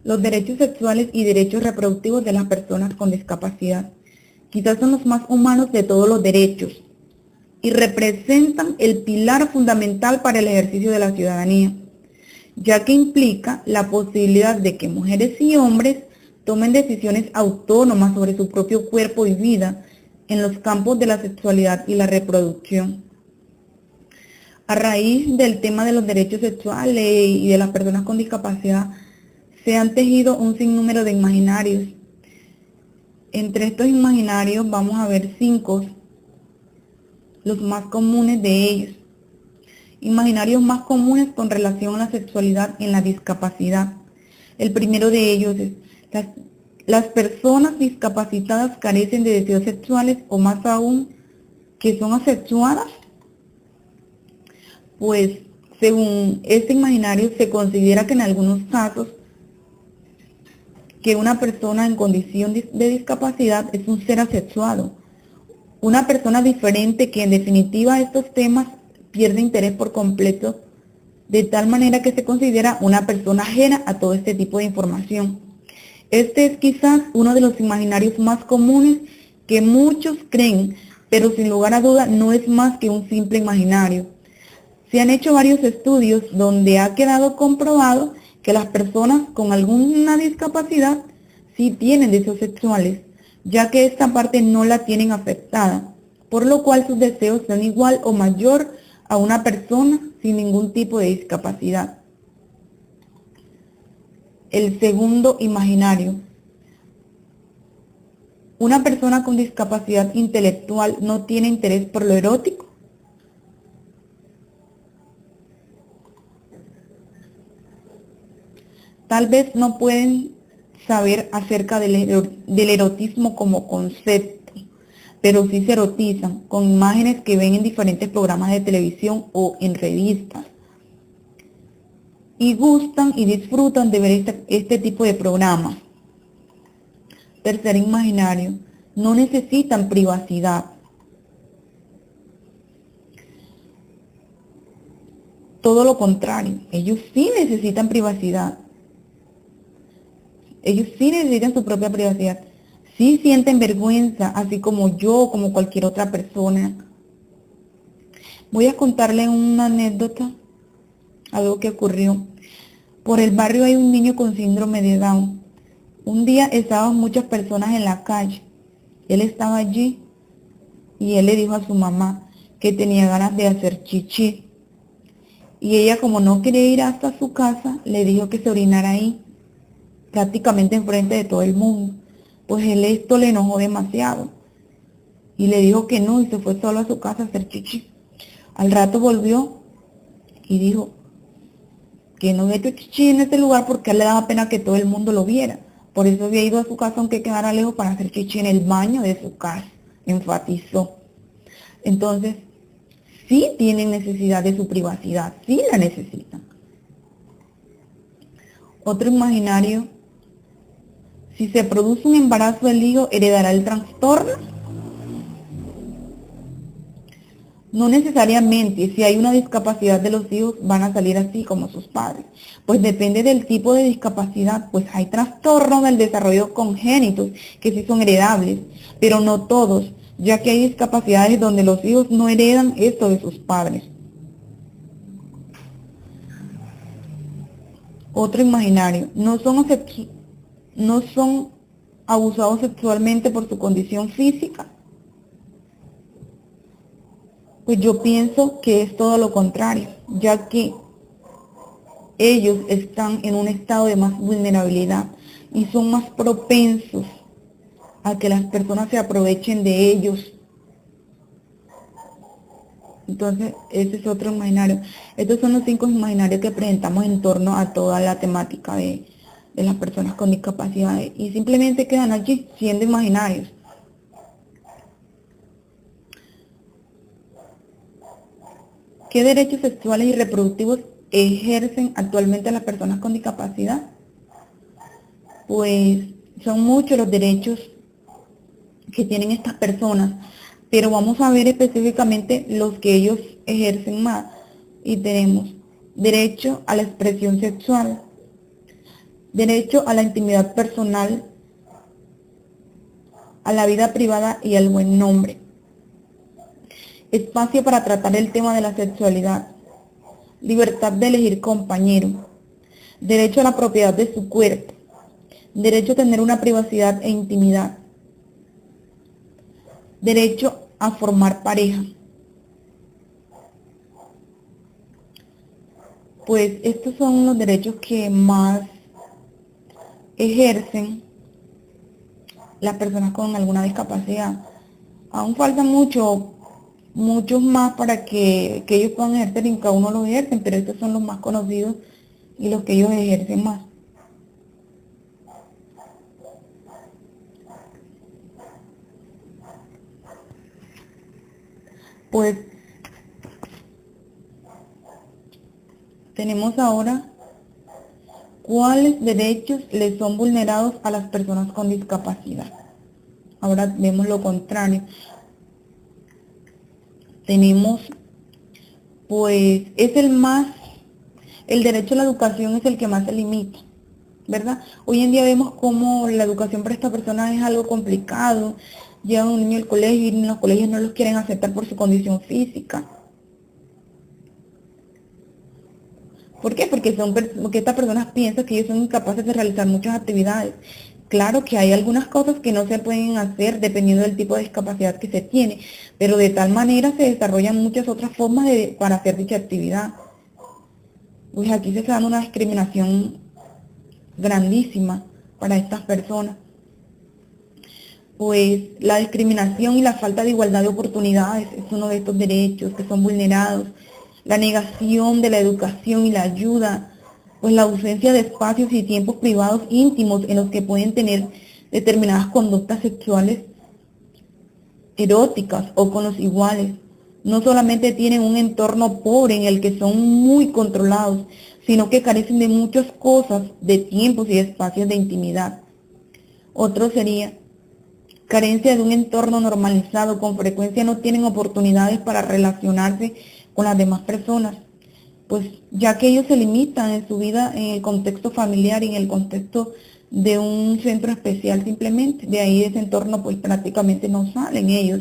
Los derechos sexuales y derechos reproductivos de las personas con discapacidad quizás son los más humanos de todos los derechos y representan el pilar fundamental para el ejercicio de la ciudadanía, ya que implica la posibilidad de que mujeres y hombres tomen decisiones autónomas sobre su propio cuerpo y vida en los campos de la sexualidad y la reproducción. A raíz del tema de los derechos sexuales y de las personas con discapacidad, se han tejido un sinnúmero de imaginarios. Entre estos imaginarios vamos a ver 5, los más comunes de ellos. Imaginarios más comunes con relación a la sexualidad en la discapacidad. El primero de ellos es, las personas discapacitadas carecen de deseos sexuales o más aún, que son asexuadas. Pues, según este imaginario, se considera que en algunos casos que una persona en condición de discapacidad es un ser asexuado, una persona diferente que en definitiva estos temas pierde interés por completo, de tal manera que se considera una persona ajena a todo este tipo de información. Este es quizás uno de los imaginarios más comunes que muchos creen, pero sin lugar a duda no es más que un simple imaginario. Se han hecho varios estudios donde ha quedado comprobado que las personas con alguna discapacidad sí tienen deseos sexuales, ya que esta parte no la tienen afectada, por lo cual sus deseos son igual o mayor a una persona sin ningún tipo de discapacidad. El segundo imaginario. ¿Una persona con discapacidad intelectual no tiene interés por lo erótico? Tal vez no pueden saber acerca del erotismo como concepto, pero sí se erotizan con imágenes que ven en diferentes programas de televisión o en revistas. Y gustan y disfrutan de ver este tipo de programas. Tercer imaginario, no necesitan privacidad. Todo lo contrario, ellos sí necesitan privacidad. Ellos sí necesitan su propia privacidad. Sí sienten vergüenza, así como yo, como cualquier otra persona. Voy a contarle una anécdota, algo que ocurrió. Por el barrio hay un niño con síndrome de Down. Un día estaban muchas personas en la calle. Él estaba allí y él le dijo a su mamá que tenía ganas de hacer chichi. Y ella, como no quería ir hasta su casa, le dijo que se orinara ahí, prácticamente enfrente de todo el mundo. Pues él esto le enojó demasiado y le dijo que no y se fue solo a su casa a hacer chichi. Al rato volvió y dijo que no había hecho chichi en ese lugar porque a él le daba pena que todo el mundo lo viera. Por eso había ido a su casa aunque quedara lejos para hacer chichi en el baño de su casa, enfatizó. Entonces, sí tienen necesidad de su privacidad, sí la necesitan. Otro imaginario, si se produce un embarazo del hijo, ¿heredará el trastorno? No necesariamente, si hay una discapacidad de los hijos van a salir así como sus padres, pues depende del tipo de discapacidad, pues hay trastornos del desarrollo congénitos que sí son heredables, pero no todos, ya que hay discapacidades donde los hijos no heredan esto de sus padres. Otro imaginario, no son abusados sexualmente por su condición física. Pues yo pienso que es todo lo contrario, ya que ellos están en un estado de más vulnerabilidad y son más propensos a que las personas se aprovechen de ellos. Entonces, ese es otro imaginario. Estos son los 5 imaginarios que presentamos en torno a toda la temática de las personas con discapacidades y simplemente quedan allí siendo imaginarios. ¿Qué derechos sexuales y reproductivos ejercen actualmente las personas con discapacidad? Pues son muchos los derechos que tienen estas personas, pero vamos a ver específicamente los que ellos ejercen más. Y tenemos derecho a la expresión sexual, derecho a la intimidad personal, a la vida privada y al buen nombre, espacio para tratar el tema de la sexualidad, libertad de elegir compañero, derecho a la propiedad de su cuerpo, derecho a tener una privacidad e intimidad, derecho a formar pareja. Pues estos son los derechos que más ejercen las personas con alguna discapacidad. Aún faltan muchos más para que ellos puedan ejercer, y cada uno lo ejercen, pero estos son los más conocidos y los que ellos ejercen más. Pues tenemos ahora cuáles derechos les son vulnerados a las personas con discapacidad. Ahora vemos lo contrario. Tenemos, pues, el derecho a la educación es el que más se limita, ¿verdad? Hoy en día vemos cómo la educación para esta persona es algo complicado. Llevan un niño al colegio y en los colegios no los quieren aceptar por su condición física. ¿Por qué? Porque estas personas piensan que ellos son incapaces de realizar muchas actividades. Claro que hay algunas cosas que no se pueden hacer dependiendo del tipo de discapacidad que se tiene, pero de tal manera se desarrollan muchas otras formas para hacer dicha actividad. Pues aquí se está dando una discriminación grandísima para estas personas. Pues la discriminación y la falta de igualdad de oportunidades es uno de estos derechos que son vulnerados. La negación de la educación y la ayuda, pues la ausencia de espacios y tiempos privados íntimos en los que pueden tener determinadas conductas sexuales eróticas o con los iguales. No solamente tienen un entorno pobre en el que son muy controlados, sino que carecen de muchas cosas, de tiempos y de espacios de intimidad. Otro sería carencia de un entorno normalizado, con frecuencia no tienen oportunidades para relacionarse con las demás personas, pues ya que ellos se limitan en su vida en el contexto familiar y en el contexto de un centro especial simplemente. De ahí de ese entorno pues prácticamente no salen ellos.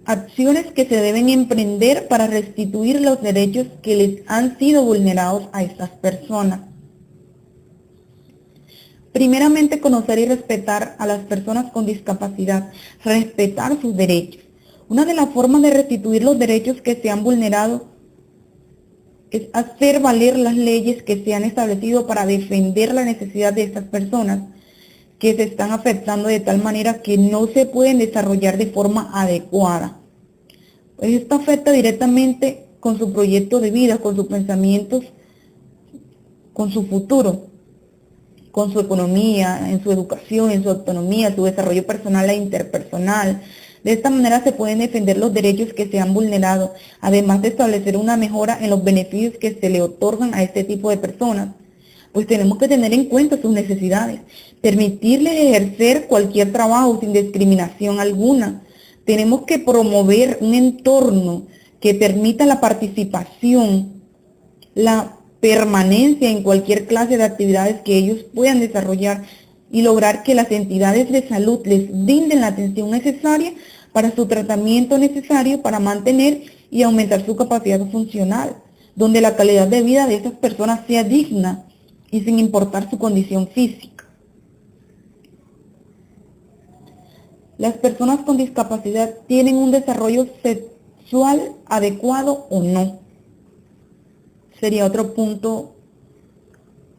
Acciones que se deben emprender para restituir los derechos que les han sido vulnerados a estas personas. Primeramente, conocer y respetar a las personas con discapacidad, respetar sus derechos. Una de las formas de restituir los derechos que se han vulnerado es hacer valer las leyes que se han establecido para defender la necesidad de estas personas que se están afectando de tal manera que no se pueden desarrollar de forma adecuada. Pues esto afecta directamente con su proyecto de vida, con sus pensamientos, con su futuro, con su economía, en su educación, en su autonomía, su desarrollo personal e interpersonal. De esta manera se pueden defender los derechos que se han vulnerado, además de establecer una mejora en los beneficios que se le otorgan a este tipo de personas. Pues tenemos que tener en cuenta sus necesidades, permitirles ejercer cualquier trabajo sin discriminación alguna. Tenemos que promover un entorno que permita la participación, la permanencia en cualquier clase de actividades que ellos puedan desarrollar y lograr que las entidades de salud les brinden la atención necesaria para su tratamiento necesario para mantener y aumentar su capacidad funcional, donde la calidad de vida de esas personas sea digna y sin importar su condición física. Las personas con discapacidad tienen un desarrollo sexual adecuado o no. Sería otro punto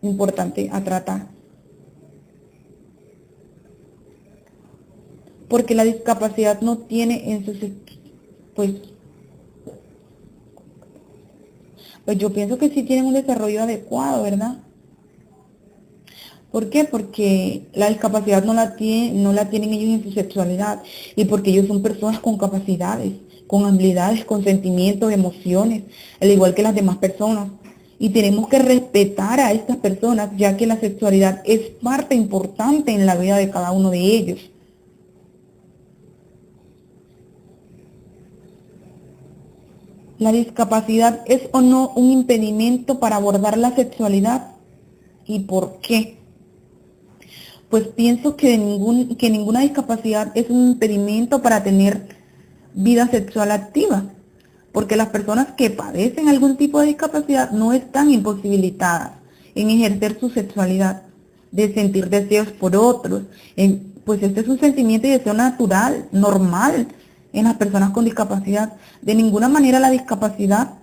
importante a tratar. Porque la discapacidad no tiene en sus, pues yo pienso que sí tienen un desarrollo adecuado, ¿verdad? ¿Por qué? Porque la discapacidad no la tienen ellos en su sexualidad, y porque ellos son personas con capacidades, con habilidades, con sentimientos, emociones, al igual que las demás personas. Y tenemos que respetar a estas personas, ya que la sexualidad es parte importante en la vida de cada uno de ellos. ¿La discapacidad es o no un impedimento para abordar la sexualidad? ¿Y por qué? Pues pienso que ninguna discapacidad es un impedimento para tener vida sexual activa, porque las personas que padecen algún tipo de discapacidad no están imposibilitadas en ejercer su sexualidad, de sentir deseos por otros. Pues este es un sentimiento y deseo natural, normal en las personas con discapacidad. De ninguna manera la discapacidad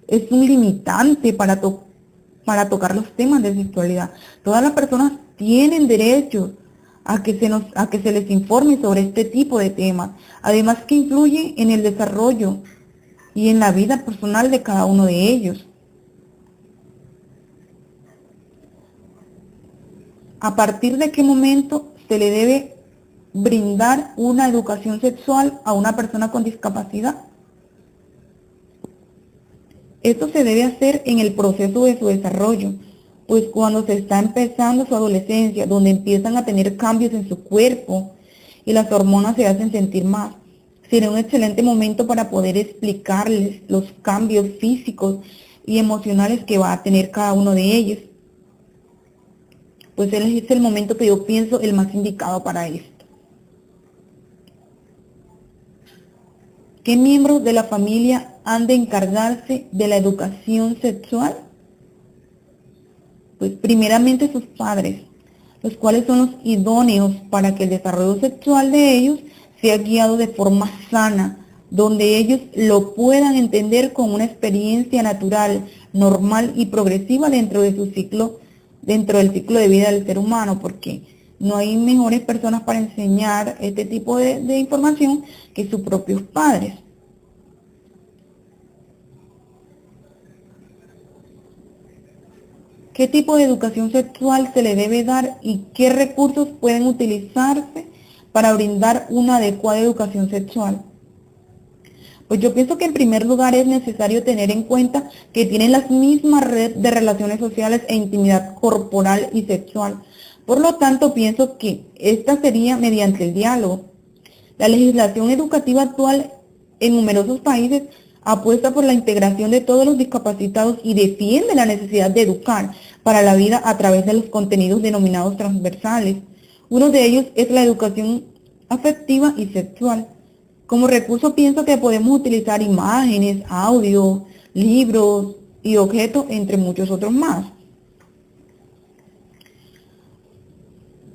es un limitante para tocar los temas de sexualidad. Todas las personas tienen derecho a que se les informe sobre este tipo de temas, además que influye en el desarrollo y en la vida personal de cada uno de ellos. ¿A partir de qué momento se le debe brindar una educación sexual a una persona con discapacidad? Esto se debe hacer en el proceso de su desarrollo, pues cuando se está empezando su adolescencia, donde empiezan a tener cambios en su cuerpo y las hormonas se hacen sentir más, será un excelente momento para poder explicarles los cambios físicos y emocionales que va a tener cada uno de ellos. Pues es el momento que yo pienso el más indicado para esto. ¿Qué miembros de la familia han de encargarse de la educación sexual? Pues primeramente sus padres, los cuales son los idóneos para que el desarrollo sexual de ellos sea guiado de forma sana, donde ellos lo puedan entender con una experiencia natural, normal y progresiva dentro del ciclo de vida del ser humano, porque no hay mejores personas para enseñar este tipo de información que sus propios padres. ¿Qué tipo de educación sexual se le debe dar y qué recursos pueden utilizarse para brindar una adecuada educación sexual? Pues yo pienso que en primer lugar es necesario tener en cuenta que tienen las mismas redes de relaciones sociales e intimidad corporal y sexual. Por lo tanto, pienso que esta sería mediante el diálogo. La legislación educativa actual en numerosos países apuesta por la integración de todos los discapacitados y defiende la necesidad de educar para la vida a través de los contenidos denominados transversales. Uno de ellos es la educación afectiva y sexual. Como recurso pienso que podemos utilizar imágenes, audio, libros y objetos, entre muchos otros más.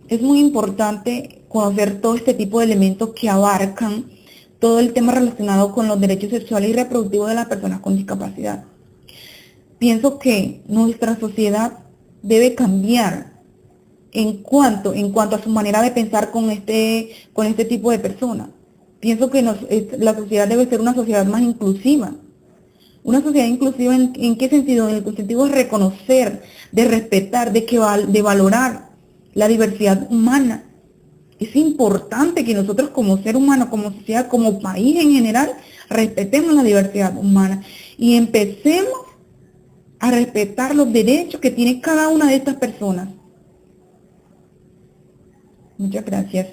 Es muy importante conocer todo este tipo de elementos que abarcan todo el tema relacionado con los derechos sexuales y reproductivos de las personas con discapacidad. Pienso que nuestra sociedad debe cambiar en cuanto a su manera de pensar con este tipo de personas. Pienso que la sociedad debe ser una sociedad más inclusiva. Una sociedad inclusiva ¿en qué sentido? En el sentido de reconocer, de respetar, de valorar la diversidad humana. Es importante que nosotros como ser humano, como sociedad, como país en general, respetemos la diversidad humana y empecemos a respetar los derechos que tiene cada una de estas personas. Muchas gracias.